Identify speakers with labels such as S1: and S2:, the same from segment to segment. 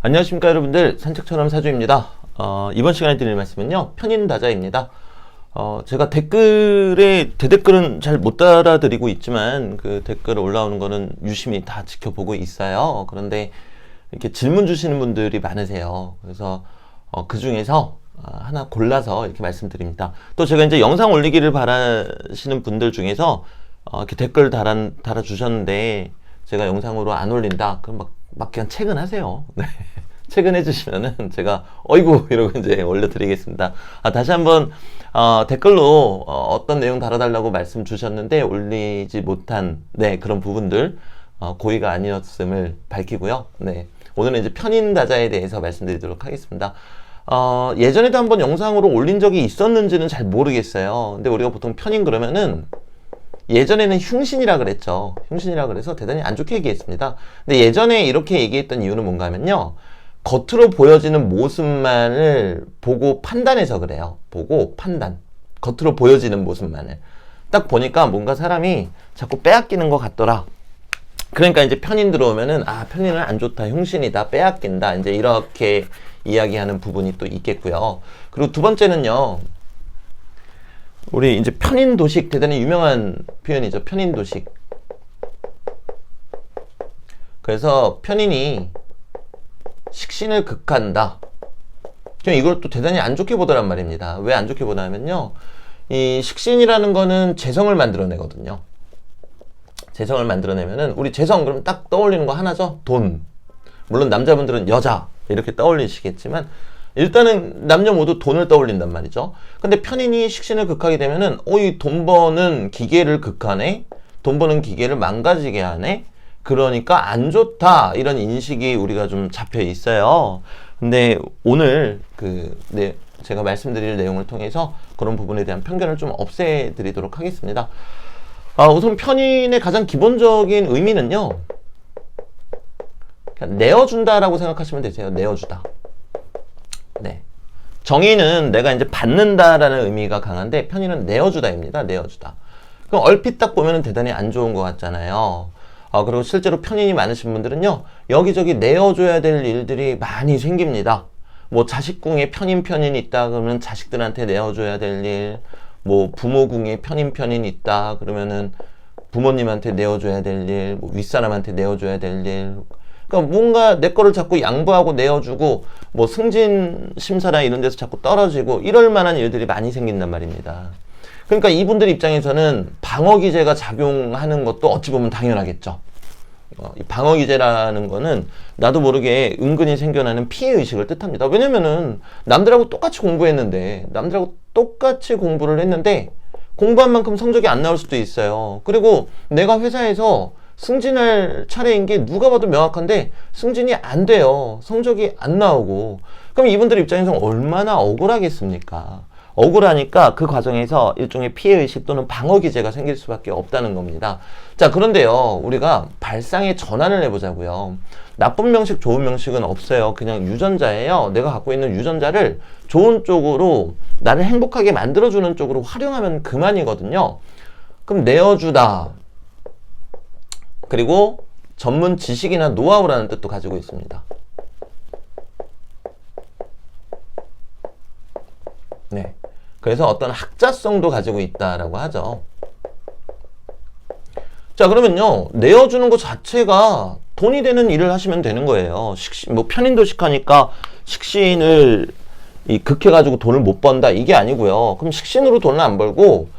S1: 안녕하십니까 여러분들, 산책처럼 사주입니다. 이번 시간에 드릴 말씀은요, 편인다자입니다. 제가 댓글에 대댓글은 잘 못 따라드리고 있지만 그 댓글 올라오는 거는 유심히 다 지켜보고 있어요. 그런데 이렇게 질문 주시는 분들이 많으세요. 그래서 그 중에서 하나 골라서 이렇게 말씀드립니다. 또 제가 이제 영상 올리기를 바라시는 분들 중에서 이렇게 댓글 달아주셨는데 제가 영상으로 안 올린다, 그럼 막 그냥 퇴근하세요. 네. 퇴근해 주시면은 제가 어이구 이러고 이제 올려드리겠습니다. 다시 한번 댓글로 어떤 내용 달아달라고 말씀 주셨는데 올리지 못한 그런 부분들 고의가 아니었음을 밝히고요. 네, 오늘은 이제 편인다자에 대해서 말씀드리도록 하겠습니다. 예전에도 한번 영상으로 올린 적이 있었는지는 잘 모르겠어요. 근데 우리가 보통 편인 그러면은 예전에는 흉신이라 그랬죠. 흉신이라 그래서 대단히 안 좋게 얘기했습니다. 근데 예전에 이렇게 얘기했던 이유는 뭔가 하면요, 겉으로 보여지는 모습만을 보고 판단해서 그래요. 보고 판단. 겉으로 보여지는 모습만을. 딱 보니까 뭔가 사람이 자꾸 빼앗기는 것 같더라. 그러니까 이제 편인 들어오면은 편인은 안 좋다, 흉신이다, 빼앗긴다, 이제 이렇게 이야기하는 부분이 또 있겠고요. 그리고 두 번째는요, 우리 이제 편인도식, 대단히 유명한 표현이죠. 편인도식. 그래서 편인이 식신을 극한다. 이걸 또 대단히 안 좋게 보더란 말입니다. 왜 안 좋게 보냐면요, 이 식신이라는 거는 재성을 만들어내거든요. 재성을 만들어내면은, 우리 재성 그럼 딱 떠올리는 거 하나죠? 돈. 물론 남자분들은 여자 이렇게 떠올리시겠지만 일단은 남녀 모두 돈을 떠올린단 말이죠. 근데 편인이 식신을 극하게 되면은 이 돈 버는 기계를 극하네, 돈 버는 기계를 망가지게 하네, 그러니까 안 좋다, 이런 인식이 우리가 좀 잡혀 있어요. 근데 오늘 제가 말씀드릴 내용을 통해서 그런 부분에 대한 편견을 좀 없애드리도록 하겠습니다. 우선 편인의 가장 기본적인 의미는요, 그냥 내어준다라고 생각하시면 되세요. 내어주다. 네. 정의는 내가 이제 받는다라는 의미가 강한데, 편인은 내어주다입니다. 내어주다. 그럼 얼핏 딱 보면은 대단히 안 좋은 것 같잖아요. 그리고 실제로 편인이 많으신 분들은요, 여기저기 내어줘야 될 일들이 많이 생깁니다. 뭐 자식궁에 편인이 있다 그러면 자식들한테 내어줘야 될 일, 뭐 부모궁에 편인이 있다 그러면은 부모님한테 내어줘야 될 일, 뭐 윗사람한테 내어줘야 될 일, 그러니까 뭔가 내 거를 자꾸 양보하고 내어주고, 뭐 승진 심사나 이런 데서 자꾸 떨어지고, 이럴 만한 일들이 많이 생긴단 말입니다. 그러니까 이분들 입장에서는 방어기제가 작용하는 것도 어찌 보면 당연하겠죠. 이 방어기제라는 거는 나도 모르게 은근히 생겨나는 피해의식을 뜻합니다. 왜냐면은 남들하고 똑같이 공부했는데, 공부한 만큼 성적이 안 나올 수도 있어요. 그리고 내가 회사에서 승진할 차례인 게 누가 봐도 명확한데 승진이 안 돼요. 성적이 안 나오고. 그럼 이분들 입장에서 얼마나 억울하겠습니까? 억울하니까 그 과정에서 일종의 피해의식 또는 방어기제가 생길 수밖에 없다는 겁니다. 자, 그런데요, 우리가 발상의 전환을 해보자고요. 나쁜 명식, 좋은 명식은 없어요. 그냥 유전자예요. 내가 갖고 있는 유전자를 좋은 쪽으로, 나를 행복하게 만들어주는 쪽으로 활용하면 그만이거든요. 그럼 내어주다, 그리고 전문 지식이나 노하우라는 뜻도 가지고 있습니다. 네. 그래서 어떤 학자성도 가지고 있다라고 하죠. 자, 그러면요, 내어주는 것 자체가 돈이 되는 일을 하시면 되는 거예요. 편인도식 하니까 식신을 극해가지고 돈을 못 번다, 이게 아니고요. 그럼 식신으로 돈을 안 벌고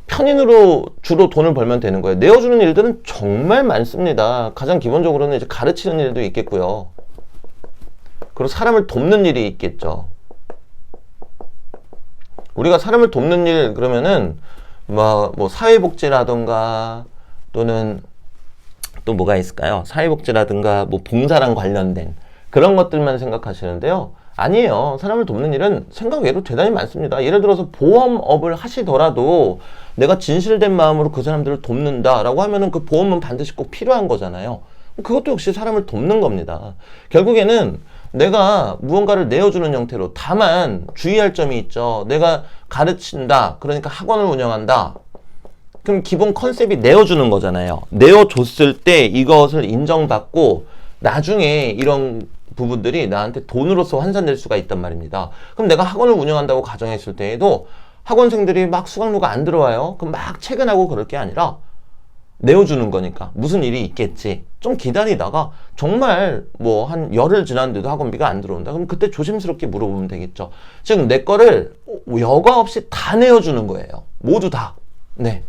S1: 편인으로 주로 돈을 벌면 되는 거예요. 내어주는 일들은 정말 많습니다. 가장 기본적으로는 이제 가르치는 일도 있겠고요. 그리고 사람을 돕는 일이 있겠죠. 우리가 사람을 돕는 일 그러면은 뭐 사회복지라든가, 또는 또 뭐가 있을까요? 사회복지라든가 뭐 봉사랑 관련된 그런 것들만 생각하시는데요. 아니에요. 사람을 돕는 일은 생각 외로 대단히 많습니다. 예를 들어서 보험업을 하시더라도 내가 진실된 마음으로 그 사람들을 돕는다라고 하면은 그 보험은 반드시 꼭 필요한 거잖아요. 그것도 역시 사람을 돕는 겁니다. 결국에는 내가 무언가를 내어주는 형태로, 다만 주의할 점이 있죠. 내가 가르친다, 그러니까 학원을 운영한다, 그럼 기본 컨셉이 내어주는 거잖아요. 내어줬을 때 이것을 인정받고 나중에 이런 부분들이 나한테 돈으로서 환산될 수가 있단 말입니다. 그럼 내가 학원을 운영한다고 가정했을 때에도 학원생들이 막 수강료가 안 들어와요. 그럼 막 퇴근하고 그럴 게 아니라 내어주는 거니까 무슨 일이 있겠지. 좀 기다리다가 정말 뭐 한 열흘 지났는데도 학원비가 안 들어온다. 그럼 그때 조심스럽게 물어보면 되겠죠. 즉 내 거를 여과 없이 다 내어주는 거예요. 모두 다. 네.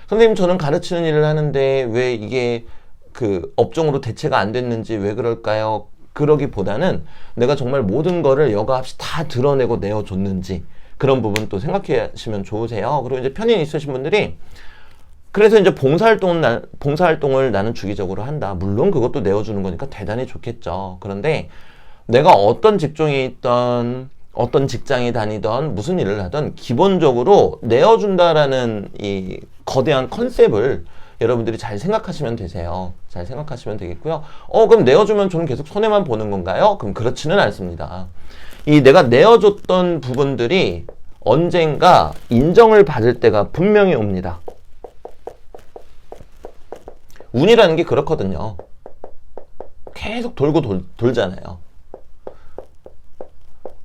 S1: 선생님 저는 가르치는 일을 하는데 왜 이게 그 업종으로 대체가 안 됐는지 왜 그럴까요? 그러기보다는 내가 정말 모든 거를 여과 없이 다 드러내고 내어줬는지 그런 부분 또 생각하시면 좋으세요. 그리고 이제 편인 있으신 분들이 그래서 이제 봉사활동을 나는 주기적으로 한다. 물론 그것도 내어주는 거니까 대단히 좋겠죠. 그런데 내가 어떤 직종에 있던 어떤 직장에 다니던 무슨 일을 하던 기본적으로 내어준다라는 이 거대한 컨셉을 여러분들이 잘 생각하시면 되세요. 잘 생각하시면 되겠고요. 그럼 내어주면 저는 계속 손해만 보는 건가요? 그럼 그렇지는 않습니다. 이 내가 내어줬던 부분들이 언젠가 인정을 받을 때가 분명히 옵니다. 운이라는 게 그렇거든요. 계속 돌고 돌잖아요.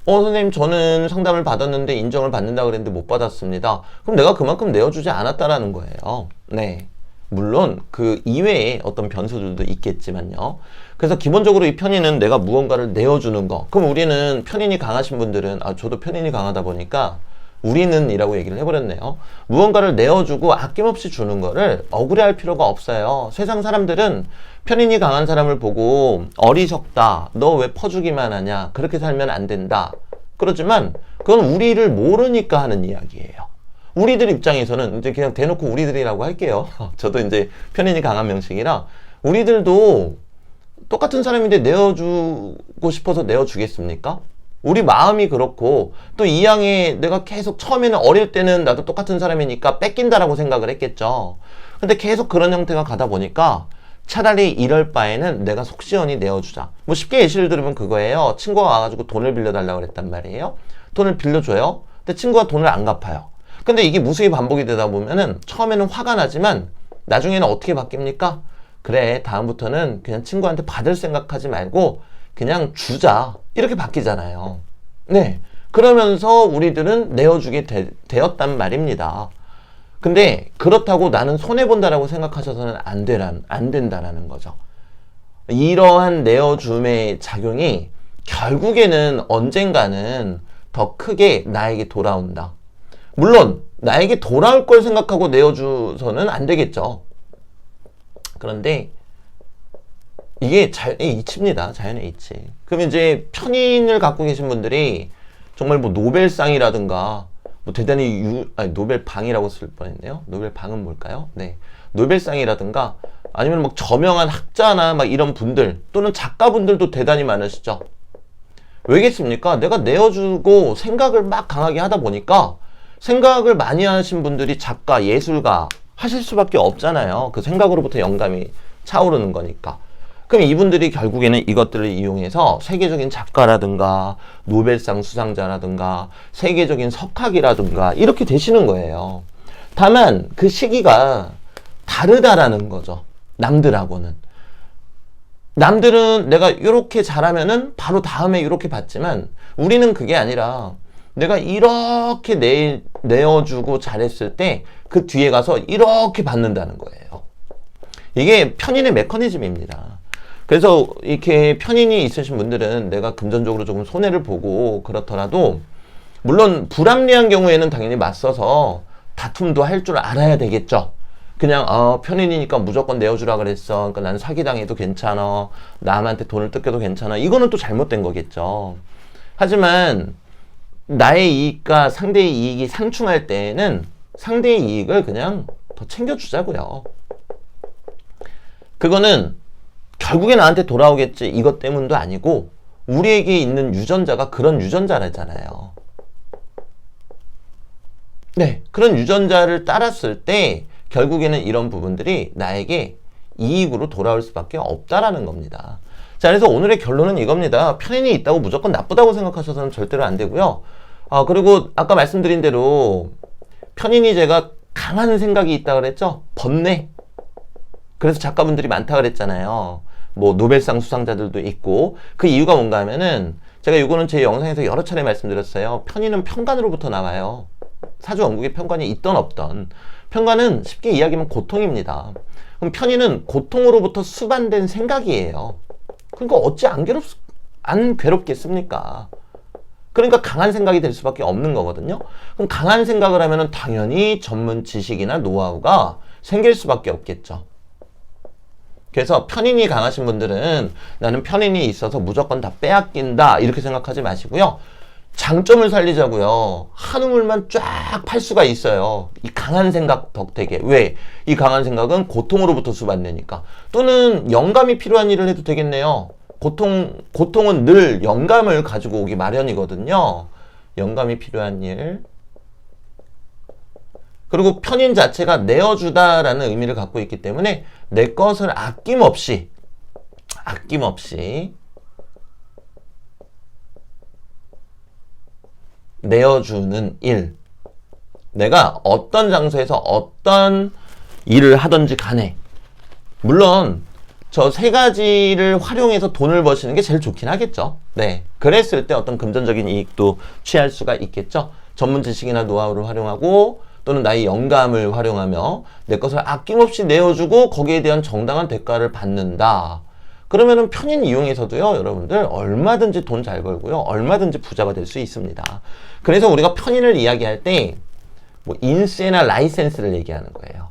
S1: 선생님 저는 상담을 받았는데 인정을 받는다 그랬는데 못 받았습니다. 그럼 내가 그만큼 내어주지 않았다라는 거예요. 네. 물론 그 이외에 어떤 변수들도 있겠지만요. 그래서 기본적으로 이 편인은 내가 무언가를 내어주는 거. 그럼 우리는 편인이 강하신 분들은 저도 편인이 강하다 보니까 우리는 이라고 얘기를 해버렸네요. 무언가를 내어주고 아낌없이 주는 거를 억울해할 필요가 없어요. 세상 사람들은 편인이 강한 사람을 보고 어리석다, 너 왜 퍼주기만 하냐, 그렇게 살면 안 된다. 그렇지만 그건 우리를 모르니까 하는 이야기예요. 우리들 입장에서는 이제 그냥 대놓고 우리들이라고 할게요. 저도 이제 편인이 강한 명식이라 우리들도 똑같은 사람인데 내어주고 싶어서 내어주겠습니까? 우리 마음이 그렇고 또 이왕에 내가 계속 처음에는 어릴 때는 나도 똑같은 사람이니까 뺏긴다라고 생각을 했겠죠. 근데 계속 그런 형태가 가다 보니까 차라리 이럴 바에는 내가 속 시원히 내어주자. 뭐 쉽게 예시를 들으면 그거예요. 친구가 와가지고 돈을 빌려달라고 그랬단 말이에요. 돈을 빌려줘요. 근데 친구가 돈을 안 갚아요. 근데 이게 무수히 반복이 되다 보면은 처음에는 화가 나지만 나중에는 어떻게 바뀝니까? 그래, 다음부터는 그냥 친구한테 받을 생각하지 말고 그냥 주자. 이렇게 바뀌잖아요. 네. 그러면서 우리들은 내어주게 되었단 말입니다. 근데 그렇다고 나는 손해본다라고 생각하셔서는 안 된다라는 거죠. 이러한 내어줌의 작용이 결국에는 언젠가는 더 크게 나에게 돌아온다. 물론 나에게 돌아올 걸 생각하고 내어줘서는 안 되겠죠. 그런데 이게 자연의 이치입니다. 자연의 이치. 그럼 이제 편인을 갖고 계신 분들이 정말 뭐 노벨상이라든가 뭐 대단히 노벨방이라고 쓸 뻔했네요. 노벨방은 뭘까요? 네. 노벨상이라든가 아니면 막 저명한 학자나 막 이런 분들 또는 작가분들도 대단히 많으시죠. 왜겠습니까? 내가 내어주고 생각을 막 강하게 하다 보니까 생각을 많이 하신 분들이 작가, 예술가 하실 수밖에 없잖아요. 그 생각으로부터 영감이 차오르는 거니까. 그럼 이분들이 결국에는 이것들을 이용해서 세계적인 작가라든가 노벨상 수상자라든가 세계적인 석학이라든가 이렇게 되시는 거예요. 다만 그 시기가 다르다라는 거죠. 남들하고는. 남들은 내가 이렇게 잘하면은 바로 다음에 이렇게 받지만 우리는 그게 아니라 내가 이렇게 내어주고 잘했을 때 그 뒤에 가서 이렇게 받는다는 거예요. 이게 편인의 메커니즘입니다. 그래서 이렇게 편인이 있으신 분들은 내가 금전적으로 조금 손해를 보고 그렇더라도 물론 불합리한 경우에는 당연히 맞서서 다툼도 할 줄 알아야 되겠죠. 그냥 편인이니까 무조건 내어주라 그랬어. 그러니까 나는 사기당해도 괜찮아. 남한테 돈을 뜯겨도 괜찮아. 이거는 또 잘못된 거겠죠. 하지만 나의 이익과 상대의 이익이 상충할 때에는 상대의 이익을 그냥 더 챙겨주자고요. 그거는 결국에 나한테 돌아오겠지 이것 때문도 아니고 우리에게 있는 유전자가 그런 유전자라잖아요. 네, 그런 유전자를 따랐을 때 결국에는 이런 부분들이 나에게 이익으로 돌아올 수밖에 없다라는 겁니다. 자, 그래서 오늘의 결론은 이겁니다. 편인이 있다고 무조건 나쁘다고 생각하셔서는 절대로 안 되고요. 그리고 아까 말씀드린 대로 편인이 제가 강한 생각이 있다 그랬죠? 번뇌. 그래서 작가분들이 많다 그랬잖아요. 뭐 노벨상 수상자들도 있고, 그 이유가 뭔가 하면은 제가 이거는 제 영상에서 여러 차례 말씀드렸어요. 편의는 편관으로부터 나와요. 사주 원국의 편관이 있던 없던. 편관은 쉽게 이야기하면 고통입니다. 그럼 편의는 고통으로부터 수반된 생각이에요. 그러니까 어찌 안 괴롭겠습니까? 그러니까 강한 생각이 될 수밖에 없는 거거든요. 그럼 강한 생각을 하면은 당연히 전문 지식이나 노하우가 생길 수밖에 없겠죠. 그래서 편인이 강하신 분들은 나는 편인이 있어서 무조건 다 빼앗긴다 이렇게 생각하지 마시고요. 장점을 살리자고요. 한 우물만 쫙 팔 수가 있어요. 이 강한 생각 덕택에. 왜? 이 강한 생각은 고통으로부터 수반되니까. 또는 영감이 필요한 일을 해도 되겠네요. 고통은 늘 영감을 가지고 오기 마련이거든요. 영감이 필요한 일. 그리고 편인 자체가 내어주다라는 의미를 갖고 있기 때문에 내 것을 아낌없이 내어주는 일. 내가 어떤 장소에서 어떤 일을 하든지 간에, 물론 저 세 가지를 활용해서 돈을 버시는 게 제일 좋긴 하겠죠. 네. 그랬을 때 어떤 금전적인 이익도 취할 수가 있겠죠. 전문 지식이나 노하우를 활용하고 또는 나의 영감을 활용하며 내 것을 아낌없이 내어주고 거기에 대한 정당한 대가를 받는다. 그러면은 편인 이용해서도요, 여러분들 얼마든지 돈 잘 벌고요, 얼마든지 부자가 될 수 있습니다. 그래서 우리가 편인을 이야기할 때 뭐 인세나 라이센스를 얘기하는 거예요.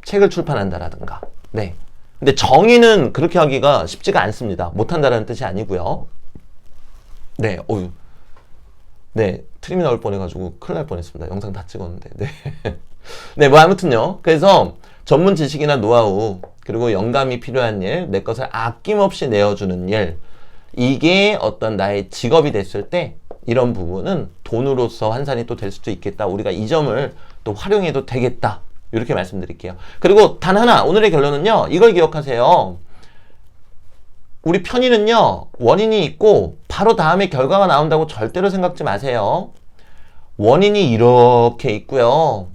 S1: 책을 출판한다라든가. 네. 근데 정의는 그렇게 하기가 쉽지가 않습니다. 못한다라는 뜻이 아니고요. 네, 네, 트림이 나올 뻔해가지고 큰일 날 뻔했습니다. 영상 다 찍었는데. 네. 네, 뭐 아무튼요. 그래서 전문 지식이나 노하우, 그리고 영감이 필요한 일, 내 것을 아낌없이 내어주는 일, 이게 어떤 나의 직업이 됐을 때 이런 부분은 돈으로서 환산이 또 될 수도 있겠다. 우리가 이 점을 또 활용해도 되겠다. 이렇게 말씀드릴게요. 그리고 단 하나, 오늘의 결론은요, 이걸 기억하세요. 우리 편의는요, 원인이 있고 바로 다음에 결과가 나온다고 절대로 생각지 마세요. 원인이 이렇게 있고요.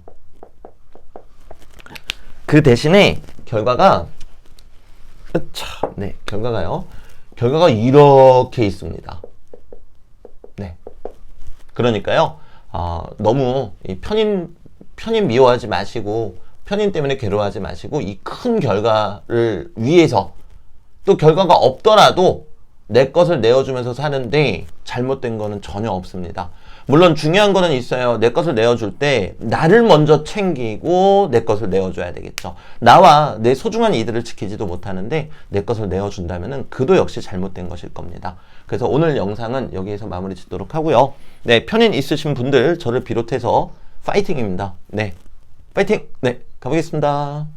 S1: 그 대신에 결과가 결과가 이렇게 있습니다. 네. 그러니까요, 너무 이 편인 미워하지 마시고, 편인 때문에 괴로워하지 마시고, 이 큰 결과를 위해서, 또 결과가 없더라도 내 것을 내어주면서 사는데 잘못된 거는 전혀 없습니다. 물론 중요한 거는 있어요. 내 것을 내어줄 때 나를 먼저 챙기고 내 것을 내어줘야 되겠죠. 나와 내 소중한 이들을 지키지도 못하는데 내 것을 내어준다면은 그도 역시 잘못된 것일 겁니다. 그래서 오늘 영상은 여기에서 마무리 짓도록 하고요. 네, 편인 있으신 분들 저를 비롯해서 파이팅입니다. 네, 파이팅! 네, 가보겠습니다.